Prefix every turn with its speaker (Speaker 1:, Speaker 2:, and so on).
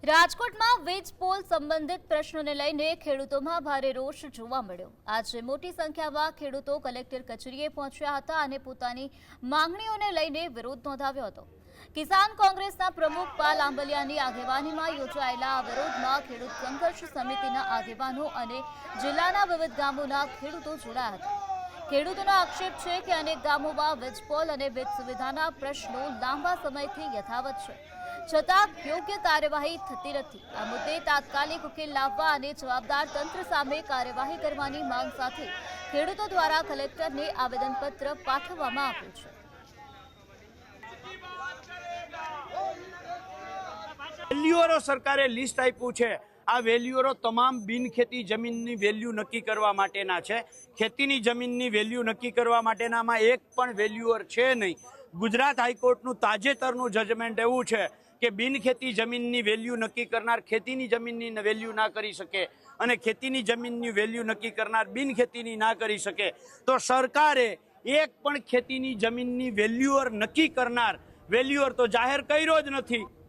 Speaker 1: રાજકોટમાં વીજ પોલ સંબંધિત પ્રશ્નોને લઈને ખેડૂતોમાં ભારે રોષ જોવા મળ્યો। આજે મોટી સંખ્યામાં ખેડૂતો કલેક્ટર કચેરીએ પહોંચ્યા હતા અને પોતાની માંગણીઓને લઈને વિરોધ નોંધાવ્યો હતો। કિસાન કોંગ્રેસના પ્રમુખ પાલ આંબલિયાની આગેવાનીમાં યોજાયેલા આ વિરોધમાં ખેડૂત સંઘર્ષ સમિતિના આગેવાનો અને જિલ્લાના વિવિધ ગામોના ખેડૂતો જોડાયા હતા। ખેડૂતોનો આક્ષેપ છે કે અનેક ગામોમાં વીજ પોલ અને વીજ સુવિધાના પ્રશ્નો લાંબા સમયથી યથાવત છે, છતાં યોગ્ય કાર્યવાહી થતી નથી। આ મુદ્દે તાત્કાલિક ઉકેલ લાવવા અને જવાબદાર તંત્ર સામે કાર્યવાહી કરવાની માંગ સાથે ખેડૂતો દ્વારા કલેક્ટરને આવેદનપત્ર પાઠવવામાં આવ્યું છે।
Speaker 2: વેલ્યુઅરો સરકારે લિસ્ટ આપ્યું છે। આ વેલ્યુઅરો તમામ બિનખેતી જમીનની વેલ્યુ નક્કી કરવા માટેના છે। ખેતીની જમીનની વેલ્યુ નક્કી કરવા માટેનામાં એક પણ વેલ્યુઅર છે નહીં। ગુજરાત હાઈકોર્ટનું તાજેતરનું જજમેન્ટ એવું છે કે બિનખેતી જમીનની વેલ્યુ નક્કી કરનાર ખેતીની જમીનની વેલ્યુ ના કરી શકે અને ખેતીની જમીનની વેલ્યુ નક્કી કરનાર બિનખેતીની ના કરી શકે, તો સરકારે એક પણ ખેતીની જમીનની વેલ્યુઅર નક્કી કરનાર વેલ્યુઅર તો જાહેર કર્યો જ નથી।